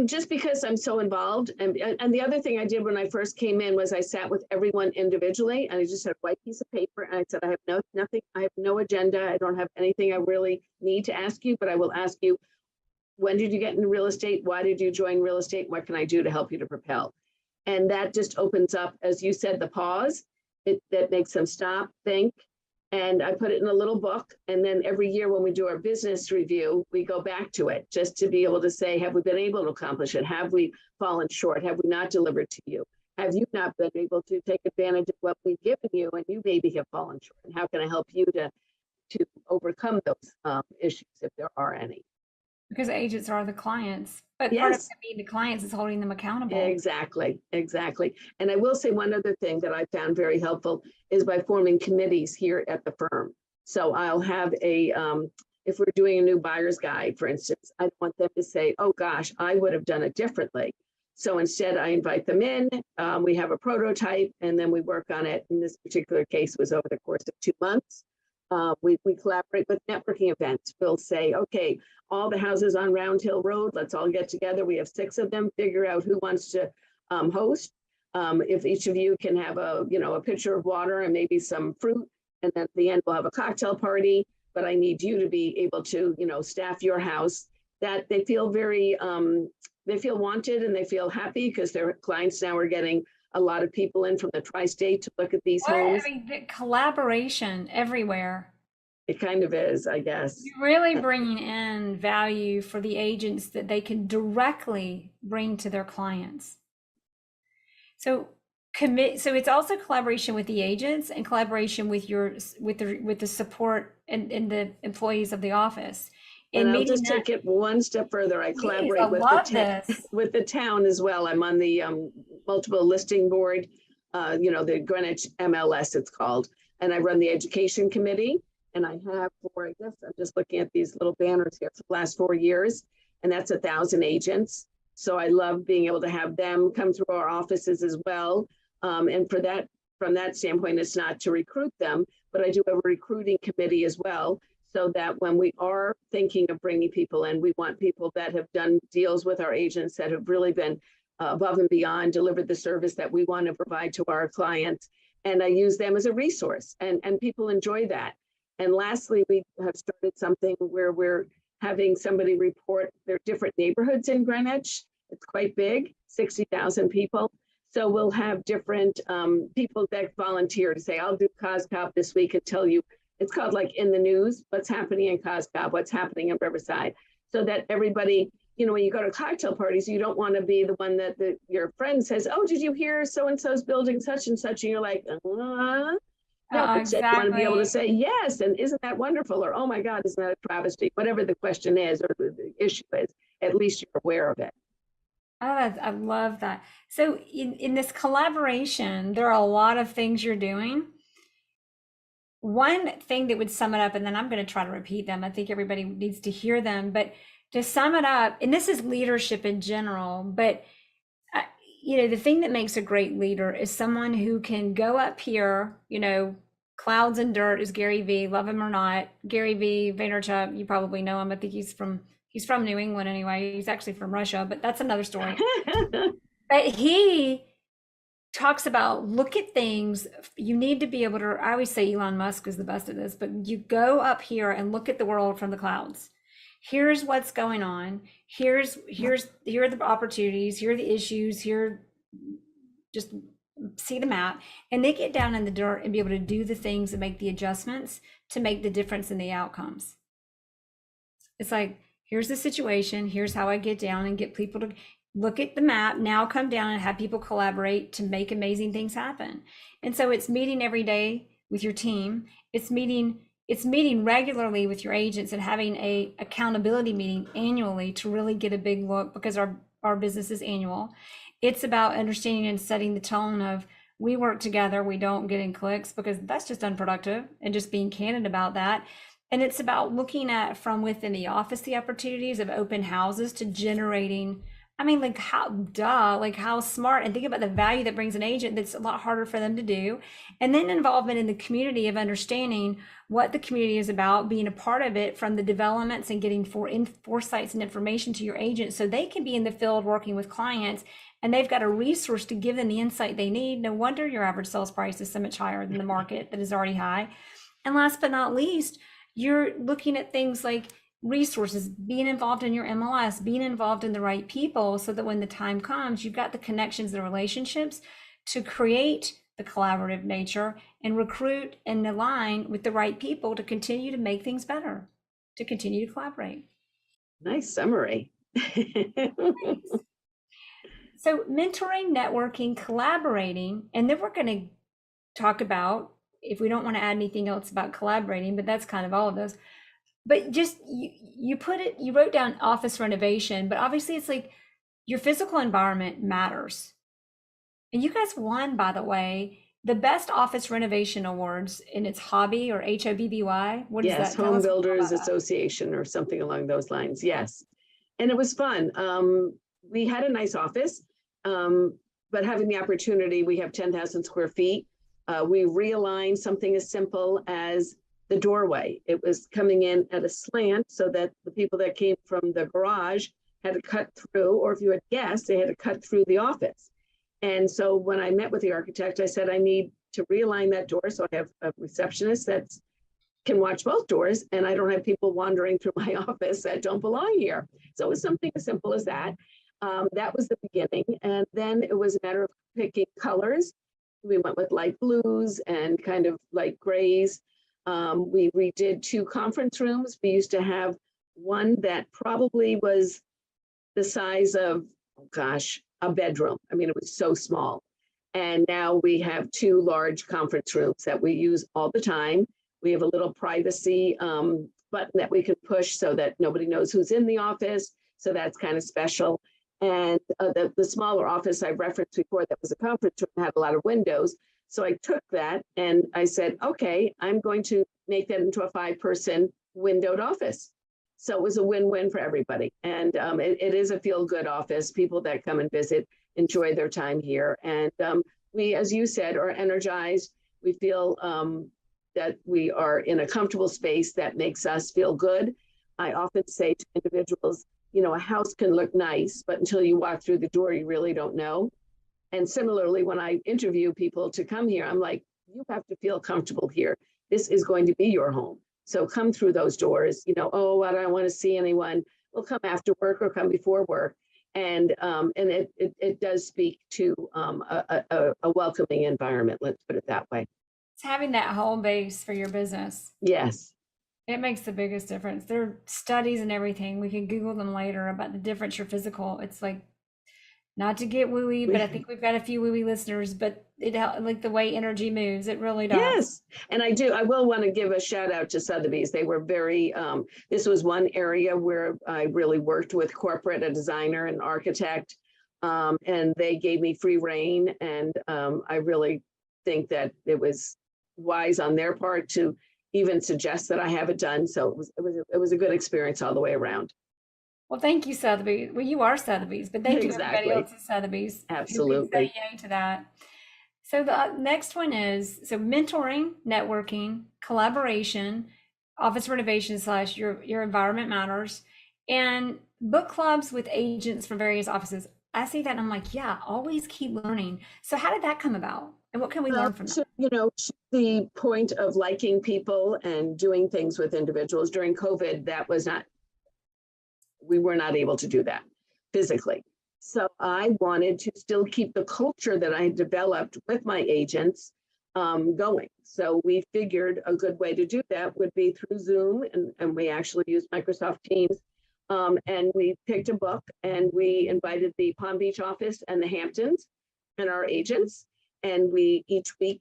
Just because I'm so involved. And the other thing I did when I first came in was I sat with everyone individually, and I just had a white piece of paper, and I said, I have nothing, I have no agenda. I don't have anything I really need to ask you, but I will ask you, when did you get into real estate? Why did you join real estate? What can I do to help you to propel? And that just opens up, as you said, the pause. That makes them stop, think. And I put it in a little book. And then every year when we do our business review, we go back to it just to be able to say, have we been able to accomplish it? Have we fallen short? Have we not delivered to you? Have you not been able to take advantage of what we've given you, and you maybe have fallen short? And how can I help you to overcome those issues, if there are any? Because agents are the clients, but part of being the clients is holding them accountable. Exactly. And I will say one other thing that I found very helpful is by forming committees here at the firm. So I'll have if we're doing a new buyer's guide, for instance, I don't want them to say, oh gosh, I would have done it differently. So instead I invite them in, we have a prototype, and then we work on it. In this particular case, was over the course of 2 months. We collaborate with networking events. We'll say, okay, all the houses on Round Hill Road, let's all get together. We have 6 of them, figure out who wants to host. If each of you can have a pitcher of water and maybe some fruit, and then at the end we'll have a cocktail party, but I need you to be able to, staff your house. That they feel very, they feel wanted, and they feel happy because their clients now are getting a lot of people in from the tri-state to look at these homes. I mean, the collaboration everywhere. It kind of is, I guess. You're really bringing in value for the agents that they can directly bring to their clients. So it's also collaboration with the agents and collaboration with the support and the employees of the office. And I'll just take it one step further. I collaborate with the town as well. I'm on the multiple listing board, the Greenwich MLS it's called. And I run the education committee. And I have for, I guess I'm just looking at these little banners here for the last 4 years. And that's 1,000 agents. So I love being able to have them come through our offices as well. And from that standpoint, it's not to recruit them, but I do have a recruiting committee as well. So that when we are thinking of bringing people in, we want people that have done deals with our agents that have really been above and beyond, delivered the service that we want to provide to our clients. And I use them as a resource, and people enjoy that. And lastly, we have started something where we're having somebody report their different neighborhoods in Greenwich. It's quite big, 60,000 people. So we'll have different people that volunteer to say, I'll do Coscob this week and tell you. It's called like in the news, what's happening in Coscob, what's happening in Riverside, so that everybody, when you go to cocktail parties, you don't want to be the one that your friend says, oh, did you hear so-and-so's building such and such? And you're like, no, exactly. You want to be able to say, yes, and isn't that wonderful? Or, oh my God, isn't that a travesty? Whatever the question is or the issue is, at least you're aware of it. Oh, I love that. So in this collaboration, there are a lot of things you're doing. One thing that would sum it up, and then I'm going to try to repeat them. I think everybody needs to hear them, but to sum it up, and this is leadership in general, but the thing that makes a great leader is someone who can go up here, clouds and dirt is Gary V, love him or not. Gary V Vaynerchuk, you probably know him. I think he's from New England anyway. He's actually from Russia, but that's another story. But he talks about, look at things. You need to be able to, I always say Elon Musk is the best at this, but you go up here and look at the world from the clouds. Here's what's going on. Here are the opportunities. Here are the issues. Just see the map, and they get down in the dirt and be able to do the things and make the adjustments to make the difference in the outcomes. It's like, here's the situation. Here's how I get down and get people to look at the map, now come down and have people collaborate to make amazing things happen. And so it's meeting every day with your team. It's meeting it's meeting regularly with your agents and having a accountability meeting annually to really get a big look, because our business is annual. It's about understanding and setting the tone of, we work together, we don't get in cliques, because that's just unproductive, and just being candid about that. And it's about looking at from within the office the opportunities of open houses to generating, I mean, like how smart, and think about the value that brings an agent that's a lot harder for them to do. And then involvement in the community of understanding what the community is about, being a part of it from the developments and getting foresights and information to your agent so they can be in the field working with clients, and they've got a resource to give them the insight they need. No wonder your average sales price is so much higher than the market that is already high. And last but not least, you're looking at things like resources, being involved in your MLS, being involved in the right people, so that when the time comes, you've got the connections, the relationships to create the collaborative nature and recruit and align with the right people to continue to make things better, to continue to collaborate. Nice summary. So mentoring, networking, collaborating, and then we're going to talk about, if we don't want to add anything else about collaborating, but that's kind of all of those. But just you wrote down office renovation, but obviously it's like your physical environment matters. And you guys won, by the way, the best office renovation awards in its hobby, or HOBBY. What is Yes, that? Home Builders Association or something along those lines. Yes. And it was fun. We had a nice office, but having the opportunity, we have 10,000 square feet. We realigned something as simple as the doorway. It was coming in at a slant so that the people that came from the garage had to cut through, or if you had guests, they had to cut through the office. And so when I met with the architect, I said, I need to realign that door so I have a receptionist that can watch both doors, and I don't have people wandering through my office that don't belong here. So it was something as simple as that. That was the beginning. And then it was a matter of picking colors. We went with light blues and kind of light grays. We redid 2 conference rooms. We used to have one that probably was the size of, oh gosh, a bedroom. I mean, it was so small. And now we have 2 large conference rooms that we use all the time. We have a little privacy button that we can push so that nobody knows who's in the office. So that's kind of special. And the smaller office I referenced before, that was a conference room, had a lot of windows. So I took that and I said, okay, I'm going to make that into a 5-person windowed office. So it was a win-win for everybody. And it is a feel-good office. People that come and visit enjoy their time here. And we, as you said, are energized. We feel that we are in a comfortable space that makes us feel good. I often say to individuals, you know, a house can look nice, but until you walk through the door, you really don't know. And similarly, when I interview people to come here, I'm like, you have to feel comfortable here. This is going to be your home. So come through those doors, you know, oh, I don't want to see anyone. We'll come after work or come before work. And it does speak to a welcoming environment, let's put it that way. It's having that home base for your business. Yes. It makes the biggest difference. There are studies and everything. We can Google them later about the difference your physical. It's like, not to get wooey, but I think we've got a few wooey listeners, but it like the way energy moves, it really does. Yes. And I will want to give a shout out to Sotheby's. They were very, this was one area where I really worked with corporate, a designer, an architect, and they gave me free rein. And I really think that it was wise on their part to even suggest that I have it done. So it was a good experience all the way around. Well, thank you, Sotheby. Well, you are Sotheby's, but thank you everybody else at Sotheby's. Absolutely. Say yay to that. So the next one is, so mentoring, networking, collaboration, office renovation / your environment matters, and book clubs with agents from various offices. I see that and I'm like, yeah, always keep learning. So how did that come about? And what can we learn from that? You know, the point of liking people and doing things with individuals during COVID, we were not able to do that physically. So I wanted to still keep the culture that I had developed with my agents going. So we figured a good way to do that would be through Zoom, and we actually used Microsoft Teams. And we picked a book and we invited the Palm Beach office and the Hamptons and our agents. And we each week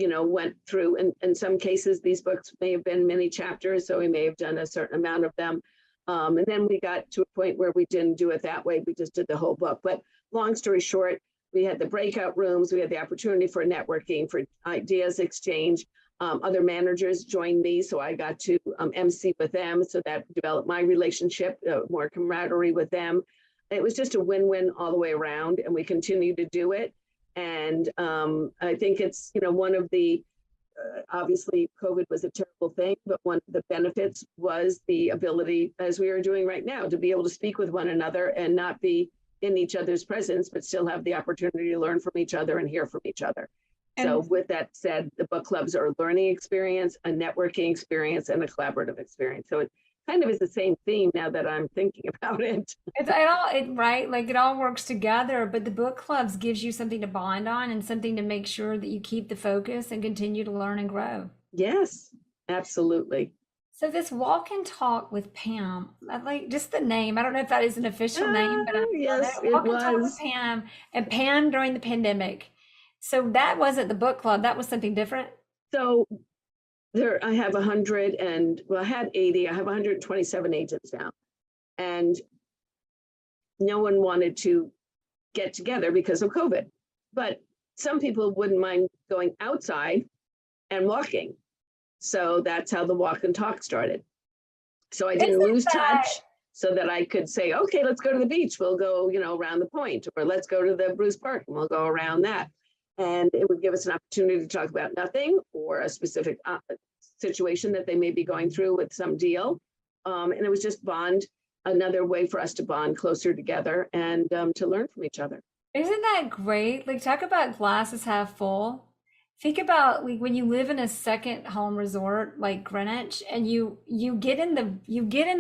went through, and in some cases, these books may have been many chapters, so we may have done a certain amount of them. And then we got to a point where we didn't do it that way. We just did the whole book. But long story short, we had the breakout rooms. We had the opportunity for networking, for ideas exchange. Other managers joined me, so I got to MC with them. So that developed my relationship, more camaraderie with them. It was just a win-win all the way around, and we continue to do it. And I think it's, one of the, obviously COVID was a terrible thing, but one of the benefits was the ability, as we are doing right now, to be able to speak with one another and not be in each other's presence, but still have the opportunity to learn from each other and hear from each other. So with that said, the book clubs are a learning experience, a networking experience, and a collaborative experience. So it kind of is the same theme now that I'm thinking about it. Right? Like it all works together, but the book clubs gives you something to bond on and something to make sure that you keep the focus and continue to learn and grow. Yes, absolutely. So this walk and talk with Pam, I like just the name. I don't know if that is an official name, but yes, it walk and talk with was. Pam, and Pam during the pandemic. So that wasn't the book club. That was something different. So I have 100 and, well, I had 80. I have 127 agents now. And no one wanted to get together because of COVID. But some people wouldn't mind going outside and walking. So that's how the walk and talk started. So I didn't lose touch, so that I could say, okay, let's go to the beach. We'll go, around the point, or let's go to the Bruce Park and we'll go around that. And it would give us an opportunity to talk about nothing or a specific situation that they may be going through with some deal. And it was just another way for us to bond closer together and to learn from each other. Isn't that great? Like, talk about glasses half full. Think about like when you live in a second home resort like Greenwich, and you get in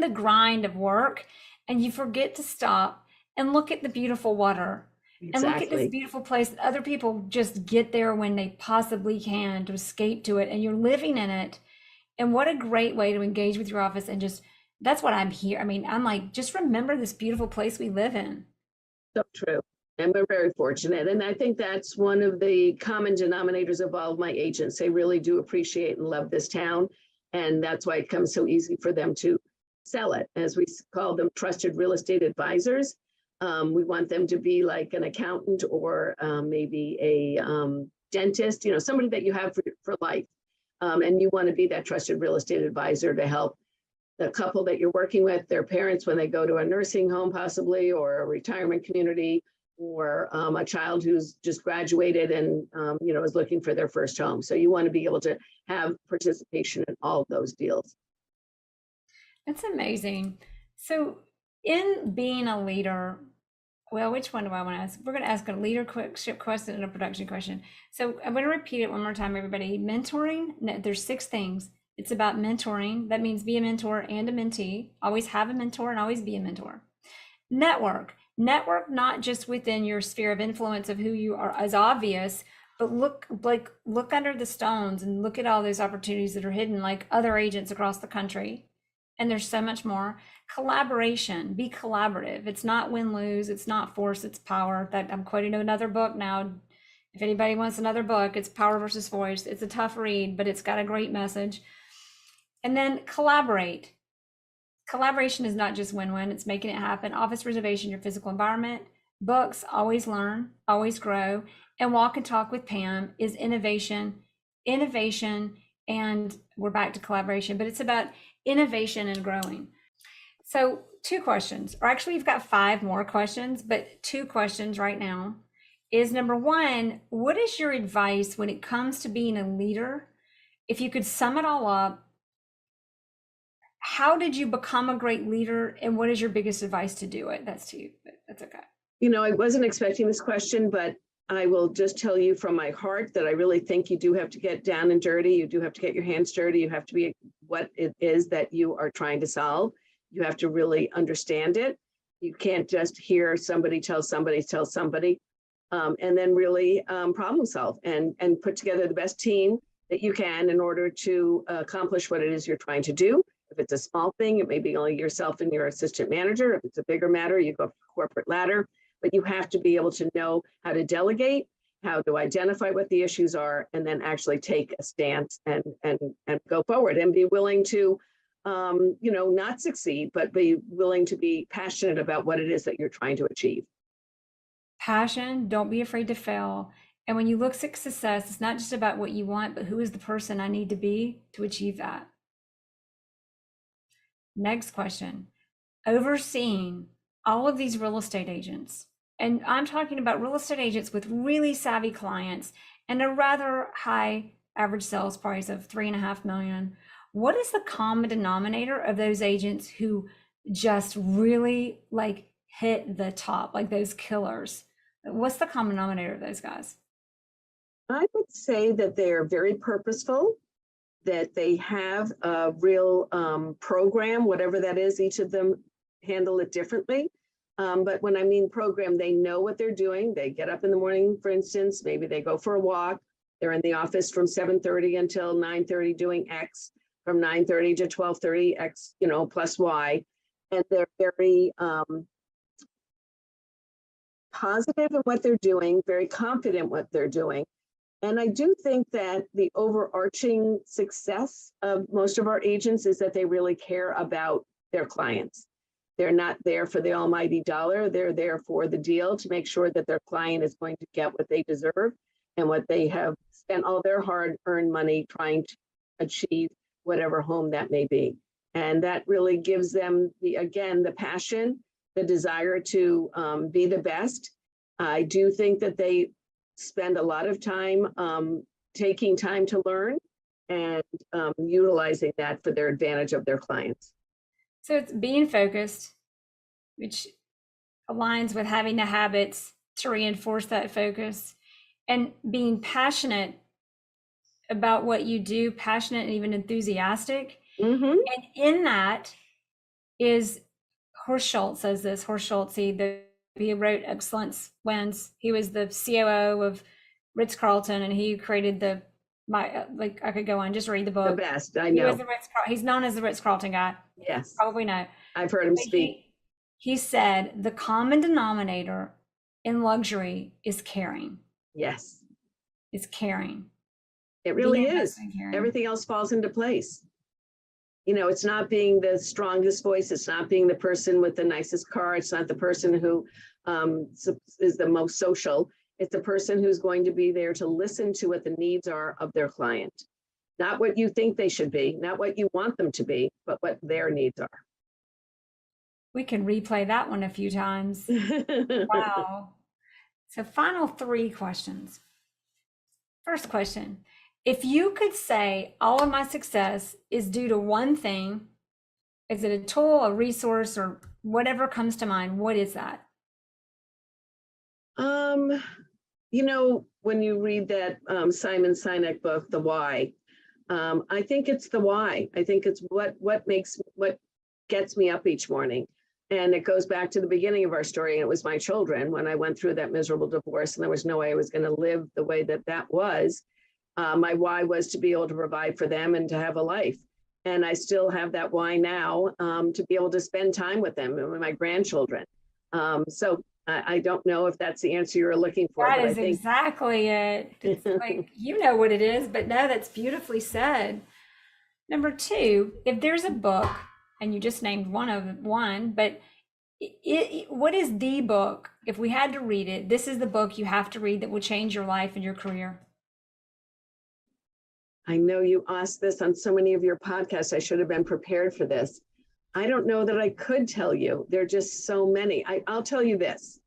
the grind of work, and you forget to stop and look at the beautiful water. Exactly. And look at this beautiful place that other people just get there when they possibly can to escape to it, and you're living in it. And what a great way to engage with your office, and just that's what I'm here. I mean, I'm like, just remember this beautiful place we live in. So true. And we're very fortunate. And I think that's one of the common denominators of all of my agents. They really do appreciate and love this town. And that's why it comes so easy for them to sell it. As we call them, trusted real estate advisors. We want them to be like an accountant or maybe a dentist, somebody that you have for life. And you want to be that trusted real estate advisor to help the couple that you're working with, their parents, when they go to a nursing home possibly, or a retirement community, or a child who's just graduated and is looking for their first home. So you want to be able to have participation in all of those deals. That's amazing. So in being a leader, well, which one do I want to ask? We're going to ask a leadership question and a production question. So I'm going to repeat it one more time, everybody. Mentoring, there's 6 things. It's about mentoring. That means be a mentor and a mentee. Always have a mentor and always be a mentor. Network not just within your sphere of influence of who you are as obvious, but look under the stones and look at all those opportunities that are hidden, like other agents across the country. And there's so much more. Collaboration, be collaborative. It's not win-lose, it's not force, it's power. That I'm quoting another book now. If anybody wants another book, it's Power versus Voice. It's a tough read, but it's got a great message. And then collaborate. Collaboration is not just win-win, it's making it happen. Office reservation, your physical environment. Books, always learn, always grow. And walk and talk with Pam is innovation, and we're back to collaboration, but it's about innovation and growing. So 2 questions, or actually you've got 5 more questions, but 2 questions right now is number 1, what is your advice when it comes to being a leader? If you could sum it all up, how did you become a great leader, and what is your biggest advice to do it? That's to you, but that's okay. I wasn't expecting this question, but I will just tell you from my heart that I really think you do have to get down and dirty. You do have to get your hands dirty. You have to be what it is that you are trying to solve. You have to really understand it. You can't just hear somebody tell somebody, and then really problem solve and put together the best team that you can in order to accomplish what it is you're trying to do. If it's a small thing, it may be only yourself and your assistant manager. If it's a bigger matter, you go corporate ladder. But you have to be able to know how to delegate how to identify what the issues are, and then actually take a stance and go forward and be willing to, not succeed, but be willing to be passionate about what it is that you're trying to achieve. Passion, don't be afraid to fail. And when you look at success, it's not just about what you want, but who is the person I need to be to achieve that. Next question. Overseeing all of these real estate agents, and I'm talking about real estate agents with really savvy clients and a rather high average sales price of 3.5 million. What is the common denominator of those agents who just really like hit the top, like those killers? What's the common denominator of those guys? I would say that they're very purposeful, that they have a real program, whatever that is. Each of them handle it differently. But when I mean program, they know what they're doing. They get up in the morning, for instance, maybe they go for a walk. They're in the office from 7:30 until 9:30 doing X, from 9:30 to 12:30 X, plus Y. And they're very positive in what they're doing, very confident what they're doing. And I do think that the overarching success of most of our agents is that they really care about their clients. They're not there for the almighty dollar. They're there for the deal, to make sure that their client is going to get what they deserve and what they have spent all their hard-earned money trying to achieve, whatever home that may be. And that really gives them, the passion, the desire to be the best. I do think that they spend a lot of time taking time to learn and utilizing that for their advantage of their clients. So it's being focused, which aligns with having the habits to reinforce that focus, and being passionate about what you do, passionate and even enthusiastic. Mm-hmm. And in that is, Horst Schultz says this, Horst Schultz, he wrote Excellence Wins. He was the COO of Ritz-Carlton, and he created I could go on, just read the book. The best, I know. He's known as the Ritz-Carlton guy. Yes. Probably know. I've heard him speak. He said the common denominator in luxury is caring. Yes. It's caring. It really is. Everything else falls into place. It's not being the strongest voice. It's not being the person with the nicest car. It's not the person who is the most social. It's the person who's going to be there to listen to what the needs are of their client. Not what you think they should be, not what you want them to be, but what their needs are. We can replay that one a few times. Wow. So final 3 questions. First question. If you could say all of my success is due to one thing, is it a tool, a resource, or whatever comes to mind, what is that? When you read that Simon Sinek book, The Why, I think it's the why. I think it's what gets me up each morning. And it goes back to the beginning of our story. And it was my children when I went through that miserable divorce, and there was no way I was going to live the way that was. My why was to be able to provide for them and to have a life. And I still have that why now, to be able to spend time with them and with my grandchildren. So I don't know if that's the answer you're looking for. That is exactly it. It's like, you know what it is, but no, that's beautifully said. Number 2, if there's a book, and you just named one, but what is the book, if we had to read it, this is the book you have to read that will change your life and your career? I know you asked this on so many of your podcasts. I should have been prepared for this. I don't know that I could tell you. There are just so many. I'll tell you this.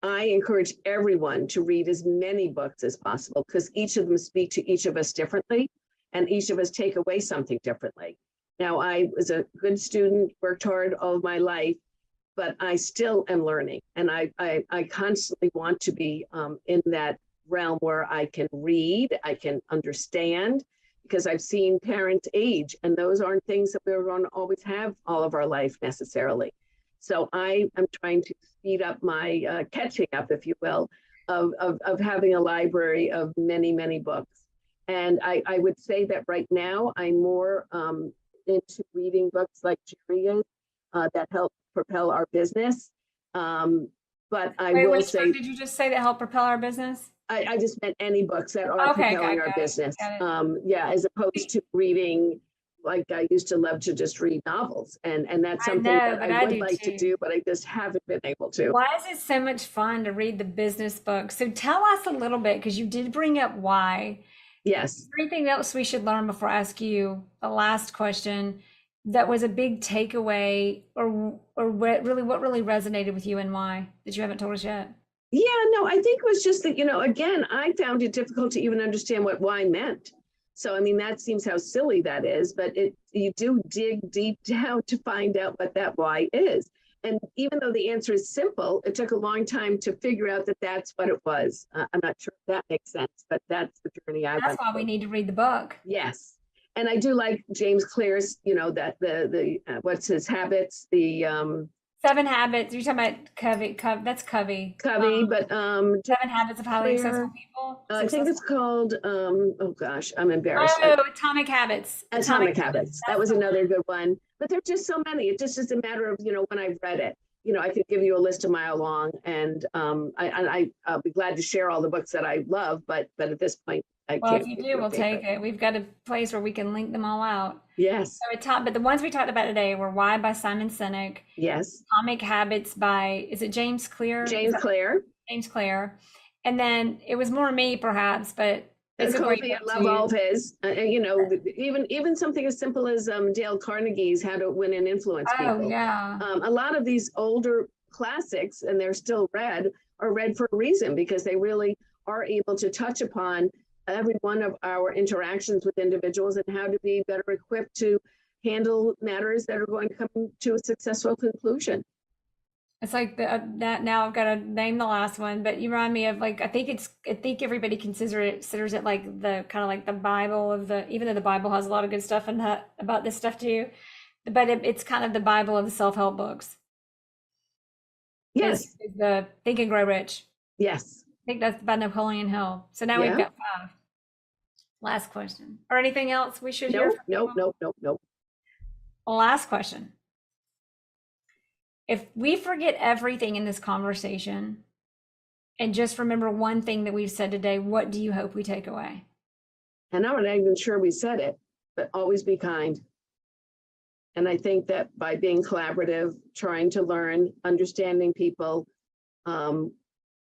I encourage everyone to read as many books as possible, because each of them speak to each of us differently, and each of us take away something differently. Now, I was a good student, worked hard all of my life, but I still am learning. And I constantly want to be in that realm where I can read, I can understand, because I've seen parents age, and those aren't things that we're going to always have all of our life necessarily. So I am trying to speed up my catching up, if you will, of having a library of many, many books. And I would say that right now I'm more into reading books like Jerry is, that help propel our business. But I Wait, will which say, book did you just say that helped propel our business? I just meant any books that are Okay, propelling our got it, business. got it. Yeah, as opposed to reading, like I used to love to just read novels. And that's I something know, that but I I would do like to too. do, but I just haven't been able to. Why is it so much fun to read the business books? So tell us a little bit, because you did bring up why. Yes. Anything else we should learn before I ask you the last question that was a big takeaway, or what really resonated with you and why that you haven't told us yet? Yeah, no, I think it was just that, again, I found it difficult to even understand what why meant. So, I mean, that seems how silly that is, but you do dig deep down to find out what that why is. And even though the answer is simple, it took a long time to figure out that that's what it was. I'm not sure if that makes sense, but that's the journey I That's went why we through. need to read the book. Yes. And I do like James Clear's, that the what's his habits, the 7 Habits. You're talking about Covey. That's Covey. Covey, but 7 Habits of Highly Successful Clear. People. I think it's called, oh gosh, I'm embarrassed. Oh, Atomic Habits. Atomic Habits. That That's was the another one. good one. But there's just so many. It just is a matter of, when I've read it. I could give you a list a mile long, and I'll be glad to share all the books that I love, but at this point, I Well, if can't you give do, you a we'll take favorite. it. We've got a place where we can link them all out. Yes, But the ones we talked about today were Why by Simon Sinek, yes. Atomic Habits by, is it James Clear? Is James that Clear. James Clear? And then it was more me, perhaps, but it's a great Covey, I book love all too. of his. Even something as simple as Dale Carnegie's How to Win and Influence Oh, People. yeah. A lot of these older classics, and they're still read, are read for a reason because they really are able to touch upon every one of our interactions with individuals and how to be better equipped to handle matters that are going to come to a successful conclusion. It's like that now I've got to name the last one, but you remind me of I think everybody considers it like the kind of like the Bible of even though the Bible has a lot of good stuff in that about this stuff too, but it's kind of the Bible of the self-help books. Yes. Is the Think and Grow Rich. Yes. I think that's by Napoleon Hill. So now we've Yeah. got 5. Last question. Or anything else we should hear No, from you? no. Last question. If we forget everything in this conversation and just remember one thing that we've said today, what do you hope we take away? And I'm not even sure we said it, but always be kind. And I think that by being collaborative, trying to learn, understanding people,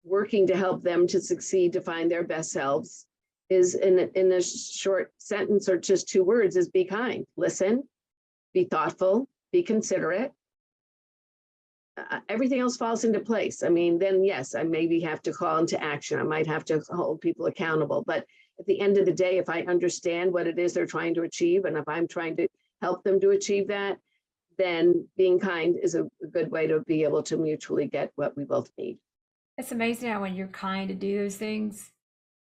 working to help them to succeed, to find their best selves, is in a short sentence or just 2 words, is be kind. Listen, be thoughtful, be considerate. Everything else falls into place. I mean, then yes, I maybe have to call into action. I might have to hold people accountable. But at the end of the day, if I understand what it is they're trying to achieve, and if I'm trying to help them to achieve that, then being kind is a good way to be able to mutually get what we both need. It's amazing how when you're kind to do those things,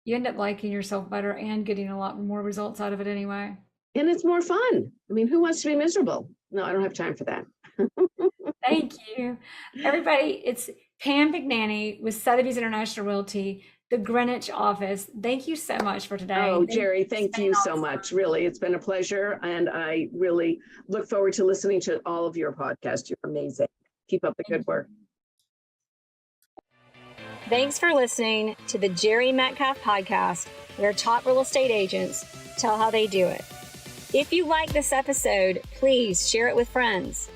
you end up liking yourself better and getting a lot more results out of it anyway. And it's more fun. I mean, who wants to be miserable? No, I don't have time for that. Thank you. Everybody, it's Pam Pagnani with Sotheby's International Realty, the Greenwich office. Thank you so much for today. Oh, Jerry, thank you so much. Really, it's been a pleasure. And I really look forward to listening to all of your podcasts. You're amazing. Keep up the good work. Thanks for listening to the Jerry Metcalf podcast, where top real estate agents tell how they do it. If you like this episode, please share it with friends.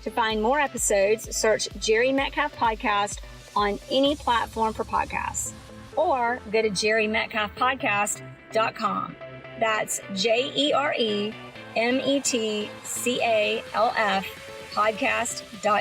To find more episodes, search Jerry Metcalf Podcast on any platform for podcasts, or go to jerrymetcalfpodcast.com. That's JEREMETCALF podcast.com.